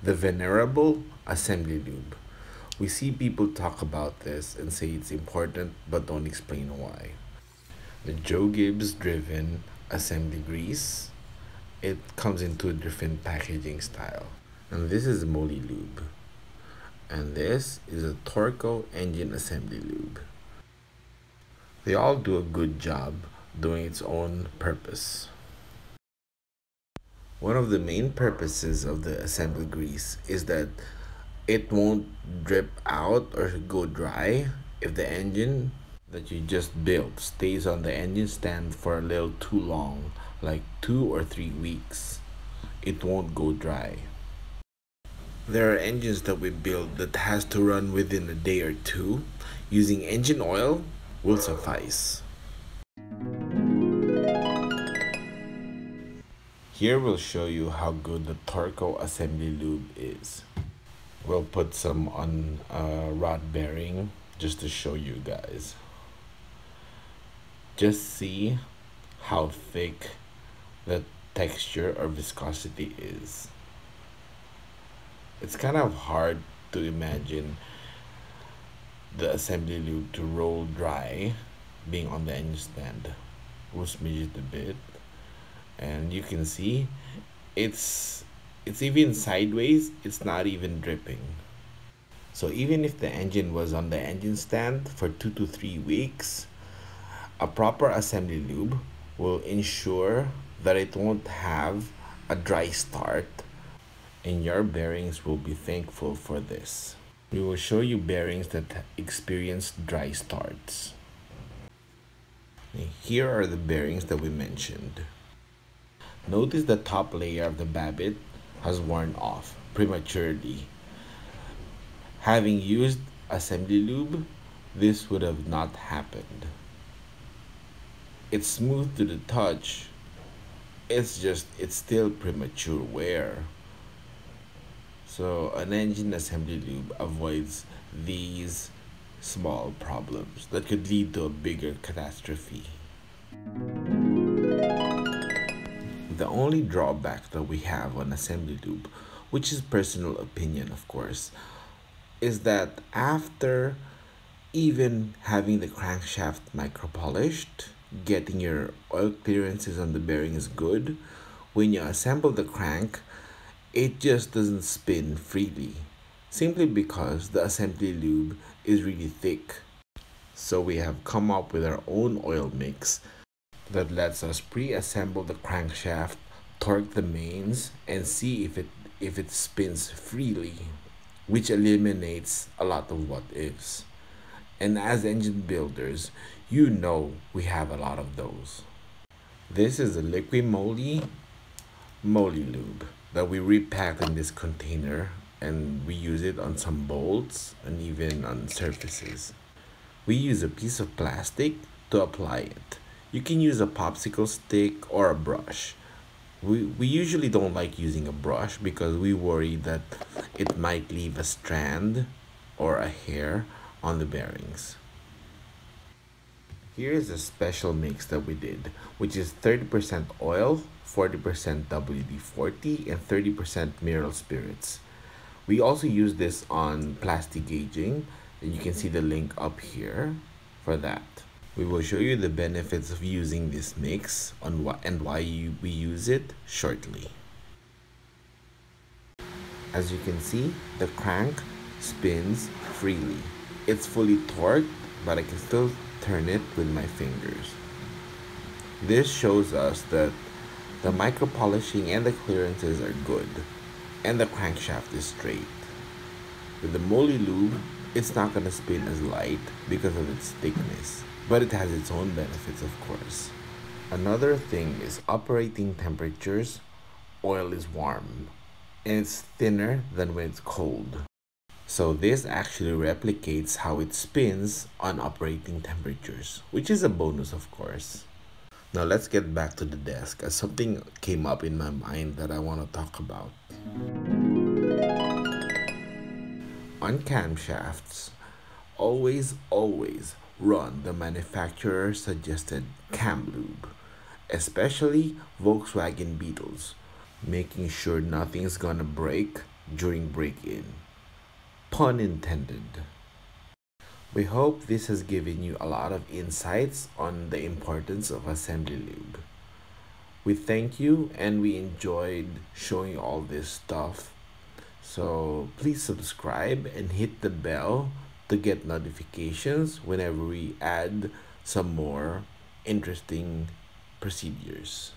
The Venerable assembly lube. We see people talk about this and say it's important but don't explain why. The Joe Gibbs driven assembly grease. It comes in two different packaging style. And this is Moly lube. And this is a Torco engine assembly lube. They all do a good job doing its own purpose. One of the main purposes of the assembly grease is that it won't drip out or go dry if the engine that you just built stays on the engine stand for a little too long, like 2 or 3 weeks. It won't go dry. There are engines that we build that has to run within a day or two. Using engine oil will suffice. Here we'll show you how good the Torco assembly lube is. We'll put some on a rod bearing just to show you guys. Just see how thick the texture or viscosity is. It's kind of hard to imagine the assembly lube to roll dry being on the engine stand. We'll smidge it a bit. And you can see it's even sideways, it's not even dripping. So even if the engine was on the engine stand for 2 to 3 weeks, a proper assembly lube will ensure that it won't have a dry start, and your bearings will be thankful for this. We will show you bearings that experience dry starts. Here are the bearings that we mentioned. Notice the top layer of the babbitt has worn off prematurely. Having used assembly lube, this would have not happened. It's smooth to the touch, it's still premature wear. So an engine assembly lube avoids these small problems that could lead to a bigger catastrophe. The only drawback that we have on assembly lube, which is personal opinion of course, is that after even having the crankshaft micro polished, getting your oil clearances on the bearing is good, when you assemble the crank, it just doesn't spin freely, simply because the assembly lube is really thick. So we have come up with our own oil mix that lets us pre-assemble the crankshaft, torque the mains, and see if it spins freely, which eliminates a lot of what ifs. And as engine builders, you know we have a lot of those. This is a Liquimoly Moly lube that we repacked in this container, and we use it on some bolts and even on surfaces. We use a piece of plastic to apply it. You can use a popsicle stick or a brush. We usually don't like using a brush because we worry that it might leave a strand or a hair on the bearings. Here is a special mix that we did, which is 30% oil, 40% WD-40, and 30% mineral spirits. We also use this on plastic gauging, and you can see the link up here for that. We will show you the benefits of using this mix and why we use it shortly. As you can see, the crank spins freely. It's fully torqued, but I can still turn it with my fingers. This shows us that the micro polishing and the clearances are good, and the crankshaft is straight. With the Moly lube, it's not going to spin as light because of its thickness, but it has its own benefits of course. Another thing is operating temperatures. Oil is warm, and it's thinner than when it's cold. So this actually replicates how it spins on operating temperatures, which is a bonus of course. Now let's get back to the desk, as something came up in my mind that I want to talk about. On camshafts, always run the manufacturer suggested cam lube, especially Volkswagen Beetles, making sure nothing's gonna break during break-in. Pun intended. We hope this has given you a lot of insights on the importance of assembly lube. We thank you and we enjoyed showing all this stuff. So please subscribe and hit the bell to get notifications whenever we add some more interesting procedures.